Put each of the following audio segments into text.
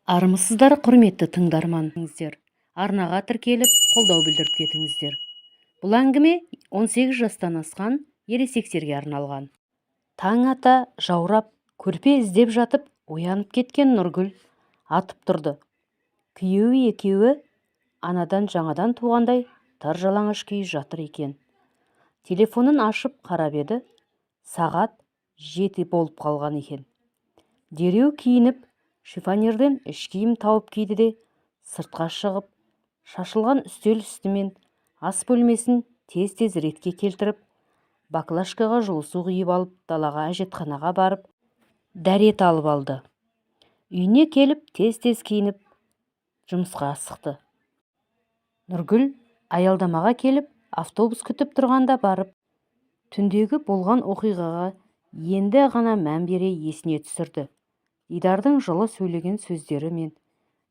Армысыздар, құрметті тыңдарманыңыздер. Арнаға тіркеліп, қолдау білдіріп кетіңіздер. Бұл әңгіме 18 жастан асқан ересектерге арналған. Таң ата, жаурап, көрпе іздеп жатып, оянып кеткен Нұргүл атып тұрды. Күйеуі екеуі анадан жаңадан туғандай тар-жалаңаш күй жатыр екен. Телефонын ашып қарап еді, сағат 7 болып қалған екен. Дереу киініп, шифонерден іш киім тауып киді де, сыртқа шығып, шашылған үстел үстімен ас бөлмесін тез-тез ретке келтіріп, баклажкаға жылы су құйып алып, далаға әжетханаға барып, дәрет алып алды. Үйіне келіп, тез-тез киініп, жұмысқа асықты. Нұргүл аялдамаға келіп, автобус күтіп тұрғанда барып, түндегі болған оқиғаға енді ғана мән бере есіне түсірді. Дидардың жылы сөйлеген сөздері мен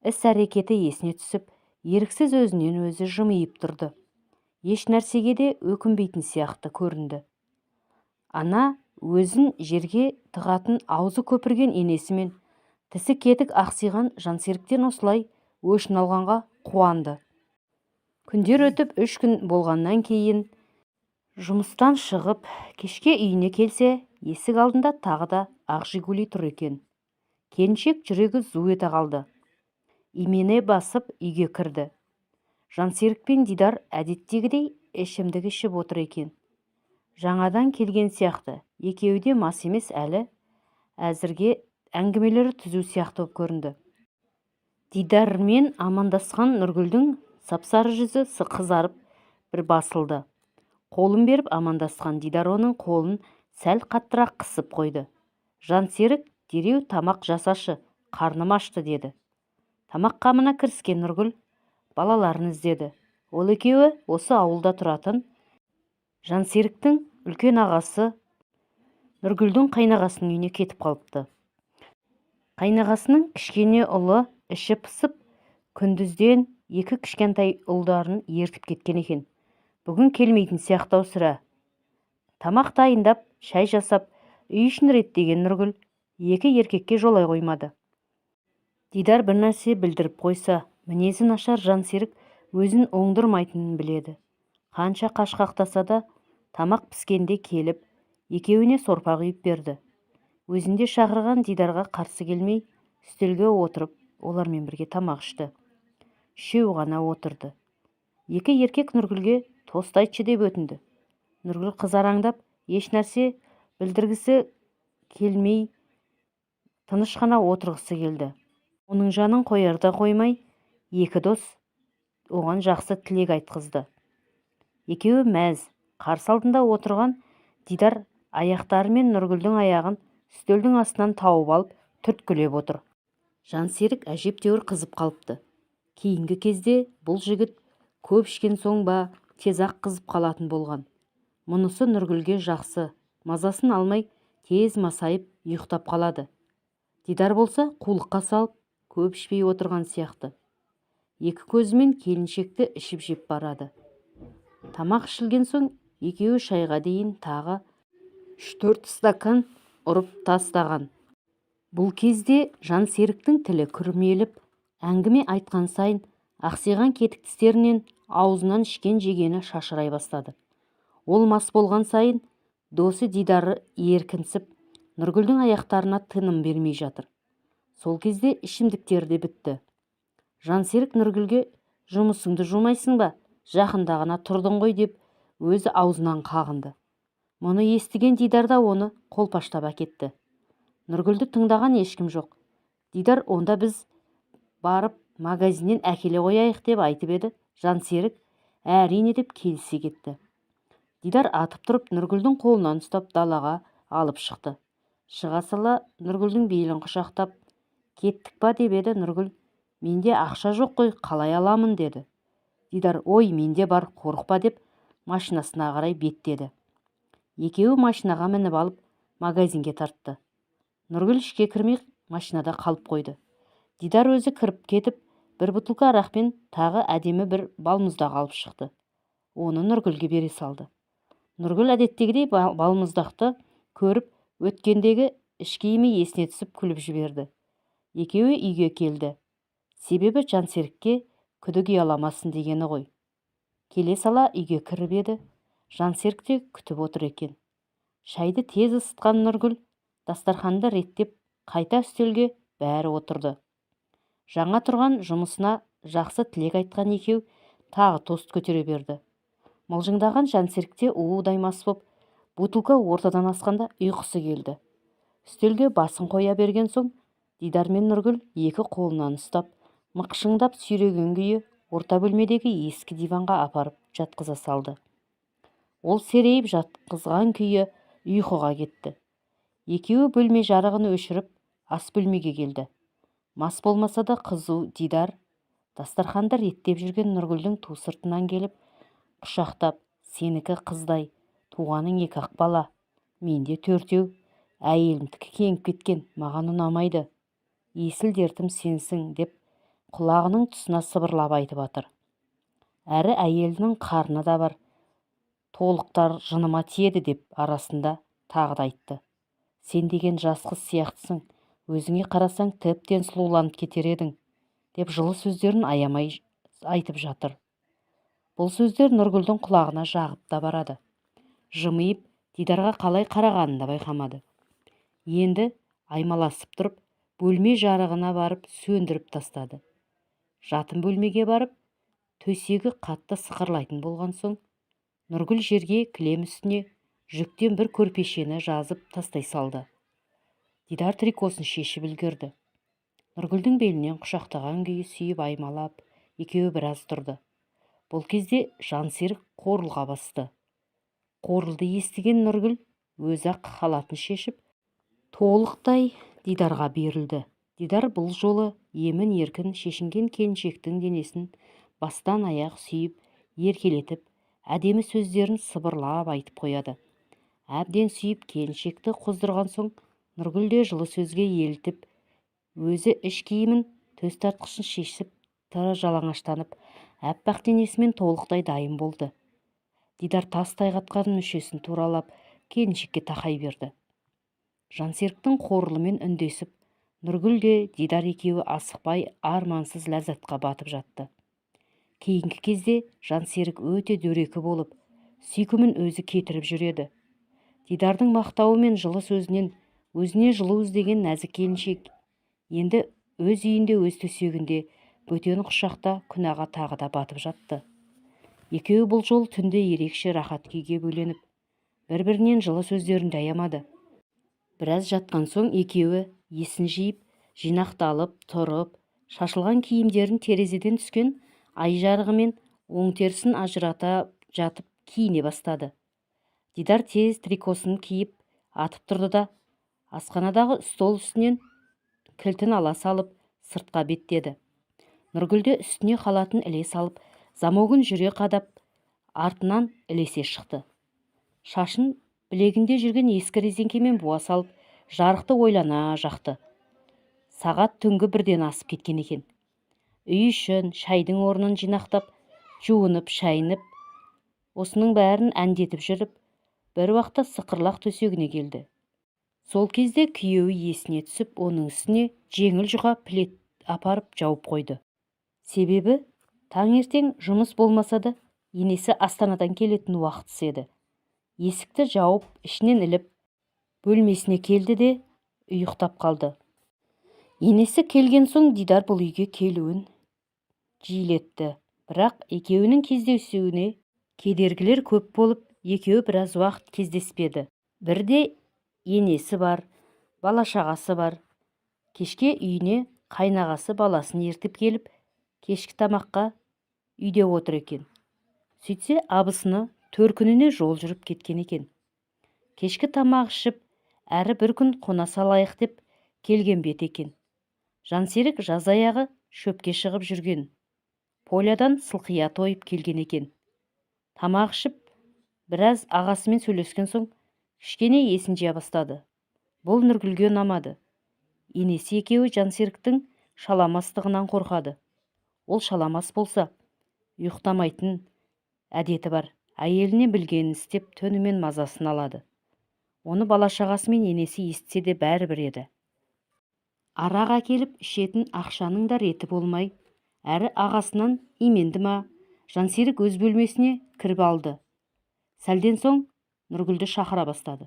іс-әрекеті есіне түсіп, еріксіз өзінен өзі жымиып тұрды. Еш нәрсеге де өкінбейтін сияқты көрінді. Ана өзін жерге тығатын аузы көпірген енесі мен тісі кетік ақсиған Жансеріктен осылай өшін алғанға қуанды. Күндер өтіп 3 күн болғаннан кейін жұмыстан шығып, кешке үйіне келсе, есік алдында тағы да ақ Жигули тұр екен. Келіншек жүрегі зу ете қалды. Имене басып үйге кірді. Жансерік пен Дидар әдеттегідей ішімдік ішіп отыр екен. Жаңадан келген сияқты, екеуі де мас емес әлі, әзірге әңгімелері түзу сияқты болып көрінді. Дидармен амандасқан Нұргүлдің сап-сары жүзі қызарып бір басылды. Қолын беріп амандасқан Дидар оның қолын сәл қаттырақ қысып қойды. Жансерік дереу тамақ жасашы, қарным ашты деді. Тамақ қамына кіріскен Нұргүл балаларын іздеді. Ол екеуі осы ауылда тұратын Жансеріктің үлкен ағасы Нұргүлдің қайнағасының үйіне кетіп қалыпты. Қайнағасының кішкене ұлы іші пысып, күндізден 2 кішкентай ұлдарын ертіп кеткен екен. Бүгін келмейтін сияқтау сірә. Тамақ дайындап, шай жасап, үй ішін реттеген Нұргүл 2 еркекке жолай қоймады. Дидар бір нәрсе білдіріп қойса, мінезі нашар Жансерік өзін оңдырмайтынын біледі. Қанша қашқақтаса да, тамақ піскенде келіп, екеуіне сорпа құйып берді. Өзінде шақырған Дидарға қарсы келмей, үстелге отырып, олармен бірге тамақ ішті. Үшеу ғана отырды. 2 еркек Нұргүлге тост айтшы деп өтінді. Нұргүл қызараңдап, еш нәрсе білдіргісі келмей, тыныш қана отырғысы келді. Оның жанын қоярда қоймай, 2 дос оған жақсы тілек айтқызды. Екеуі мәз, қарсы алдында отырған Дидар аяқтары мен Нұргүлдің аяғын үстелдің астынан тауып алып, түрткілеп отыр. Жансерік әжептәуір қызып қалыпты. Кейінгі кезде бұл жігіт көп ішкен соң ба, тез-ақ қызып қалатын болған. Мұнысы Нұргүлге жақсы, мазасын алмай, тез масайып, ұйықтап қалады. Дидар болса қулыққа салып, көп ішпей отырған сияқты. 2 көзімен келіншекті ішіп жеп барады. Тамақ ішілген соң екеуі шайға дейін тағы 3-4 стакан ұрып тастаған. Бұл кезде Жансеріктің тілі күрмеліп, әңгіме айтқан сайын ақсиған кетік тістерінен аузынан ішкен жегені шашырай бастады. Ол мас болған сайын досы Дидары еркінсіп, Нұргүлдің аяқтарына тыным бермей жатыр. Сол кезде ішімдіктері де бітті. Жансерік Нұргүлге жұмысыңды жумайсың ба, жақында ғана тұрдың ғой деп өзі аузынан қағынды. Мұны естіген Дидар да оны қолпаштап әкетті. Нұргүлді тыңдаған ешкім жоқ. Дидар онда біз барып магазиннен әкеле қояйық деп айтып еді. Жансерік әрине деп келісе кетті. Дидар атып тұрып Нұргүлдің қолынан ұстап далаға алып шықты. Шыға сала Нұргүлдің белін құшақтап, кеттік па деп еді. Нұргүл, менде ақша жоқ қой, қалай аламын деді. Дидар, ой, менде бар, қорықпа деп машинасына қарай беттеді. Екеуі машинаға мініп алып, магазинге тартты. Нұргүл ішке кірмей машинада қалып қойды. Дидар өзі кіріп кетіп, бір бутылка арақпен тағы әдемі бір балмұздақ алып шықты. Оны Нұргүлге бере салды. Нұргүл әдеттегідей балмұздақты көріп, өткендегі іш киімі есіне түсіп күліп жіберді. Екеуі үйге келді. Себебі Жансерікке күдік ұяламасын дегені ғой. Келе сала үйге кіріп еді, Жансерік те күтіп отыр екен. Шайды тез ысытқан Нұргүл дастарханды реттеп, қайта үстелге бәрі отырды. Жаңа тұрған жұмысына жақсы тілек айтқан екеу тағы тост көтере берді. Мылжыңдаған Жансерікте уылдаймас боп, бутылка ортадан асқанда ұйқысы келді. Үстелге басын қоя берген соң, Дидар мен Нұргүл екі қолынан ұстап, мықшыңдап сүйреген күйі орта бөлмедегі ескі диванға апарып жатқыза салды. Ол серейіп жатқызған күйі ұйқыға кетті. Екеуі бөлме жарығын өшіріп, ас бөлмеге келді. Мас болмаса да қызу Дидар дастарханды реттеп жүрген Нұргүлдің ту сыртынан келіп, құшақтап, сенікі қыздай, туғаның екі-ақ бала, менде төртеу, әйелімдікі кеңіп кеткен, маған ұнамайды. Есіл дертім сенсің, деп құлағының тұсына сыбырлап айтып атыр. Әрі әйелінің қарны да бар, толықтар жыныма тиеді деп арасында тағы да айтты. Сен деген жас қыз сияқтысың, өзіңе қарасаң тіптен сұлуланып кетер едің, деп жылы сөздерін аямай айтып жатыр. Бұл сөздер Нұргүлдің құлағына жағып та барады. Жымиып, Дидарға қалай қарағанын да байқамады. Енді аймаласып тұрып, бөлме жарығына барып сөндіріп тастады. Жатын бөлмеге барып, төсегі қатты сықырлайтын болған соң, Нұргүл жерге кілем үстіне жүктен бір көрпешені жазып тастай салды. Дидар трикосын шешіп үлгерді. Нұргүлдің белінен құшақтаған күйі сүйіп аймалап, екеуі біраз тұрды. Бұл кезде Жансерік қорылға басты. Қорылды естіген Нұргүл өз-ақ халатын шешіп, толықтай Дидарға берілді. Дидар бұл жолы емін-еркін шешінген келіншектің денесін бастан аяқ сүйіп, еркелетіп, әдемі сөздерін сыбырлап айтып қояды. Әбден сүйіп келіншекті қоздырған соң, Нұргүл де жылы сөзге елтіп, өзі іш киімін төс тартқышын шешіп, тыры жалаңаштанып, әппақ денесімен толықтай дайын болды. Дидар тастай қатқан мүшесін туралап, келіншекке тақай берді. Жансеріктің қорылымен үндесіп, Нұргүл де Дидар екеуі асықпай армансыз ләззатқа батып жатты. Кейінгі кезде Жансерік өте дөрекі болып, сүйкімін өзі кетіріп жүреді. Дидардың мақтауы мен жылы сөзінен өзіне жылу іздеген нәзік келіншек енді өз үйінде, өз төсегінде, бөтен құшақта күнәға тағы да батып жатты. Екеуі бұл жол түнде ерекше рахат күйге бөленіп, бір-бірінен жылы сөздерінде аямады. Біраз жатқан соң екеуі есін жиып, жинақталып, тұрып, шашылған киімдерін терезеден түскен ай жарығымен оң терісін ажырата жатып киіне бастады. Дидар тез трикосын киіп атып тұрды да, асханадағы стол үстінен кілтін ала салып, сыртқа беттеді. Нұргүлде үстіне халатын іле салып, замогын жүре қадап, артынан ілесе шықты. Шашын білегінде жүрген ескі резеңкемен буа салып, жарықты ойлана жақты. Сағат түнгі 1-ден асып кеткен екен. Үй үшін шайдың орнын жинақтап, жуынып, шайынып, осының бәрін әндетіп жүріп, бір уақытта сықырлақ төсегіне келді. Сол кезде күйеуі есіне түсіп, оның үстіне жеңіл жұқа плед апарып жауып қойды. Себебі таңертең жұмыс болмаса да, енесі Астанадан келетін уақытысы еді. Есікті жауып, ішінен іліп, бөлмесіне келді де ұйықтап қалды. Енесі келген соң Дидар бұл үйге келуін жиілетті. Бірақ екеуінің кездесуіне кедергілер көп болып, екеуі біраз уақыт кездеспеді. Бірде енесі бар, бала-шағасы бар. Кешке үйіне қайнағасы баласын ертіп келіп, кешкі тамаққа үйде отыр екен. Сөйтсе, абысыны төркініне жол жүріп кеткен екен. Кешкі тамақ ішіп, әрі бір күн қона салайық деп келген бет екен. Жансерік жаз аяғы шөпке шығып жүрген. Полядан сылқия тойып келген екен. Тамақ ішіп, біраз ағасымен сөйлескен соң, кішкене есін жия бастады. Бұл Нұргүлге ұнамады. Енесі екеуі Жансеріктің шаламастығынан қорқады. Ол шаламас болса, ұйықтамайтын әдеті бар. Әйеліне білгенін істеп, түнімен мазасын алады. Оны бала-шағасы мен енесі естісе де бәрібір еді. арақ әкеліп ішетін ақшаның да реті болмай, әрі ағасынан именді ма, Жансерік өз бөлмесіне кіріп алды. Сәлден соң Нұргүлді шақыра бастады.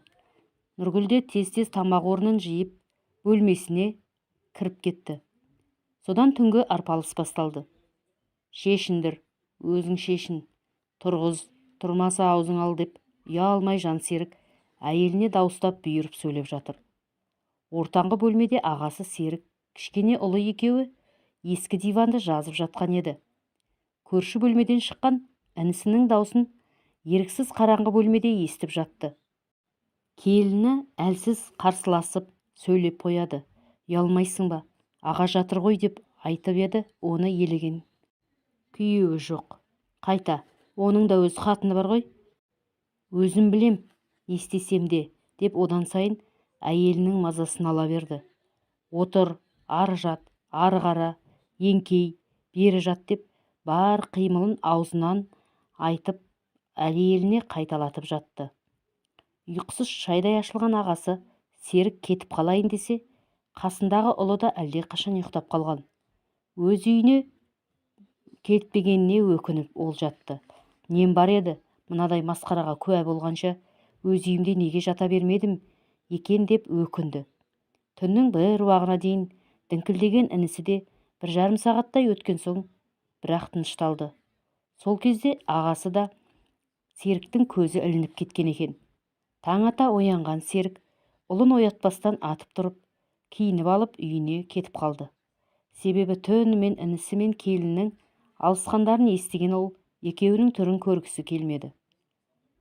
Нұргүл де тез-тез тамақ орнын жиып, бөлмесіне кіріп кетті. Содан түнгі арпалыс басталды. Шешіндір, өзің шешін, тұрғыз, тұрмаса аузың ал деп ұялмай Жансерік әйеліне дауыстап бұйырып сөйлеп жатыр. Ортаңғы бөлмеде ағасы Серік, кішкене ұлы екеуі ескі диванды жазып жатқан еді. Көрші бөлмеден шыққан інісінің даусын еріксіз қараңғы бөлмеде естіп жатты. Келіні әлсіз қарсыласып сөйлеп қояды. Ұялмайсың ба? Аға жатыр ғой деп айтып еді, оны елеген күйеуі жоқ. Қайта, оның да өз қатыны бар ғой. Өзім білем, не істесем де, деп одан сайын әйелінің мазасын ала берді. Отыр, ары жат, ары қара, еңкей, бері жат деп бар қимылын аузынан айтып әйеліне қайталатып жатты. Ұйқысыз шайдай ашылған ағасы Серік кетіп қалайын десе, қасындағы ұлы да әлдеқашан ұйықтап қалған. Өз үйіне кетпегеніне өкініп ол жатты. Нем бар еді, мынадай масқараға куә болғанша өз үйімде неге жата бермедім екен деп өкінді. Түннің бір уағына дейін діңкілдеген інісі де 1,5 сағаттай өткен соң бірақ тынышталды. Сол кезде ағасы да Серіктің көзі ілініп кеткен екен. Таң ата оянған Серік ұлын оятпастан атып тұрып, киініп алып үйіне кетіп қалды. Себебі түнімен інісі мен келіннің алысқандарын естіген ол екеуінің түрін көргісі келмеді.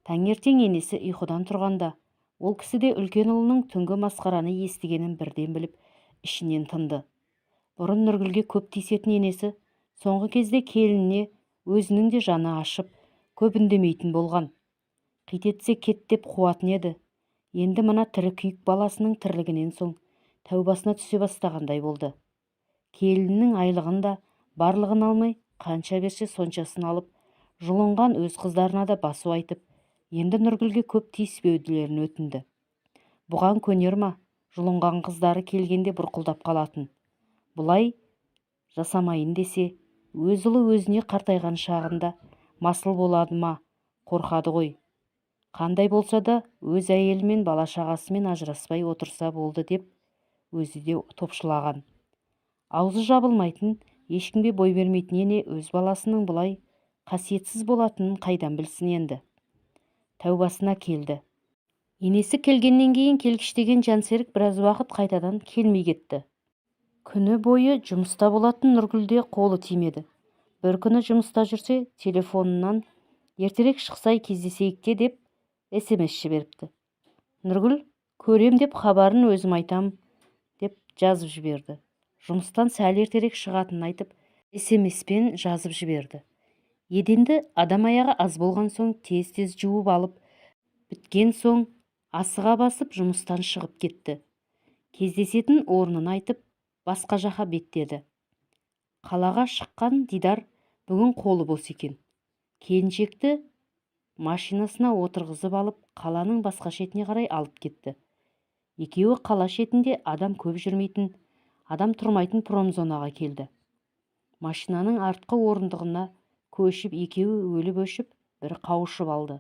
Таңертең енесі ұйқыдан тұрғанда, ол кісі де үлкен ұлының түнгі масқараны естігенін бірден біліп, ішінен тынды. Бұрын Нұргүлге көп тиісетін енесі, соңғы кезде келініне өзінің де жаны ашып, көп үндемейтін болған. Қитетсе кет деп қуатын еді. Енді мына тірі күйік баласының тірлігінен соң тәубасына түсе бастағандай болды. Келіннің айлығын да барлығын алмай, қанша берсе соншасын алып, жұлынған өз қыздарына да басу айтып, енді Нұргүлге көп тиіспеуділерін өтінді. Бұған көнер ма, жұлынған қыздары келгенде бұрқылдап қалатын. Бұлай жасамайын десе, өз ұлы өзіне қартайған шағында масыл болады ма, қорқады ғой. Қандай болса да өз әйелімен бала шағасымен ажыраспай отырса болды деп өзі де топшылаған. Аузы жабылмайтын, ешкімге бой бермейтін ене өз баласының бұлай қасиетсіз болатынын қайдан білсін енді. Тәубасына келді. Енесі келгеннен кейін келгіштеген Жансерік біраз уақыт қайтадан келмей кетті. Күні бойы жұмыста болатын Нұргүлде қолы тимеді. Бір күні жұмыста жүрсе, телефонынан ертерек шықсай кездесейік те деп SMS жіберіпті. Нұргүл көрем деп хабарын өзім айтам деп жазып жіберді. Жұмыстан сәл ертерек шығатынын айтып, SMS-пен жазып жіберді. Еденді адам аяғы аз болған соң тез-тез жуып алып, біткен соң асыға басып жұмыстан шығып кетті. Кездесетін орнын айтып, басқа жаққа беттеді. Қалаға шыққан Дидар бүгін қолы бос екен. Келіншекті машинасына отырғызып алып, қаланың басқа шетіне қарай алып кетті. Екеуі қала шетінде адам көп жүрмейтін, адам тұрмайтын промзонаға келді. Машинаның артқы орындығына көшіп екеуі өліп өшіп, бір қауышып алды.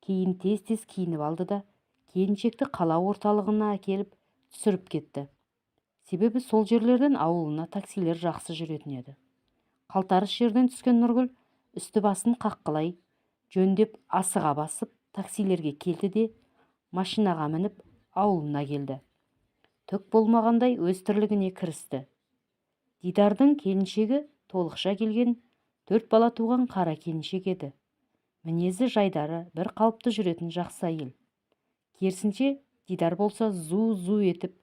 Кейін тез-тез киініп алды да, келіншекті қала орталығына әкеліп түсіріп кетті. Себебі сол жерлерден ауылына таксилер жақсы жүретін еді. Қалтарыс жерден түскен Нұргүл үсті басын қаққылай, жөндеп асыға басып таксилерге келді де, машинаға мініп ауылына келді. Түк болмағандай өз тірлігіне кірісті. Дидардың келіншегі толықша келген 4 бала туған қара келіншек еді. Мінезі жайдары, бір қалыпты жүретін жақсы әйел. Керісінше Дидар болса зу-зу етіп,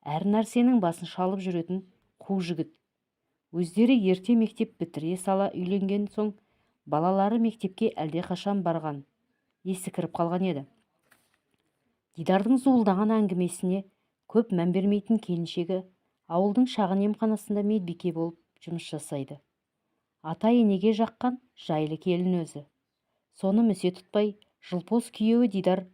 әр нәрсенің басын шалып жүретін қу жігіт. Өздері ерте мектеп бітіре сала үйленген соң, балалары мектепке әлдеқашан барған, есі кіріп қалған еді. Дидардың зуылдаған әңгімесіне көп мән бермейтін келіншегі ауылдың шағын емханасында медбике болып жұмыс жасайды. Ата-енеге жаққан жайлы келін өзі. Соны місе тұтпай, жылпос күйеуі Дидар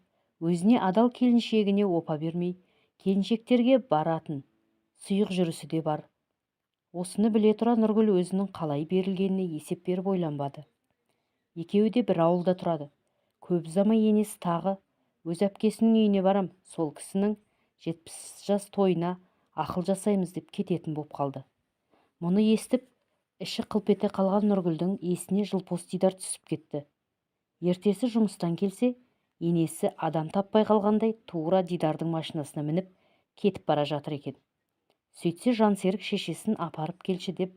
өзіне адал келіншегіне опа бермей, келіншектерге баратын. сұйық жүрісі де бар. Осыны біле тұра Нұргүл өзінің қалай берілгеніне есеп беріп ойланбады. Екеуі де бір ауылда тұрады. Көп ұзамай енесі тағы өз әпкесінің үйіне барам, сол кісінің 70 жас тойына ақыл жасаймыз деп кететін боп қалды. Мұны естіп, іші қылп ете қалған Нұргүлдің есіне жылпос Дидар түсіп кетті. Ертесі жұмыстан келсе, енесі адам таппай қалғандай тура Дидардың машинасына мініп кетіп бара жатыр екен. Сөйтсе Жансерік шешесін апарып келші деп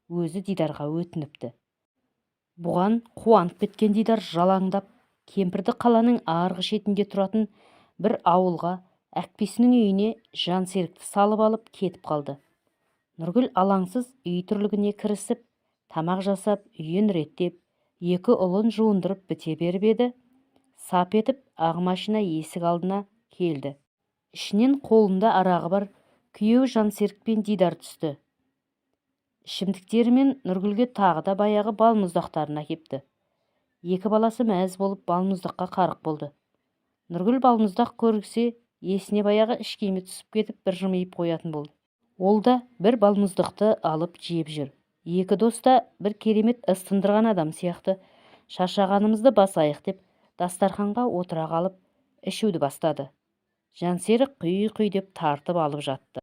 өзі Дидарға өтініпті. Бұған қуанып кеткен Дидар жалаңдап, кемпірді қаланың арғы шетінде тұратын бір ауылға әкпесінің үйіне Жансерікті салып алып кетіп қалды. Нұргүл алаңсыз үй тірлігіне кірісіп, тамақ жасап, үйін реттеп, екі ұлын жуындырып біте беріп еді, сап етіп ақ машина есік алдына келді. Ішінен қолында арағы бар күйеуі Жансерік пен Дидар түсті. Ішімдіктерімен Нұргүлге тағы да баяғы балмұздақтарын әкепті. Екі баласы мәз болып балмұздаққа қарық болды. Нұргүл балмұздақ көргісе, есіне баяғы ішкиме түсіп кетіп бір жымиып қоятын болды. Ол да бір балмұздақты алып жеп жүр. Екі доста бір керемет ыстындырған адам сияқты шаршағанымызды басайық деп дастарханға отыра қалып ішуді бастады. Жансерік құй-құй деп тартып алып жатты.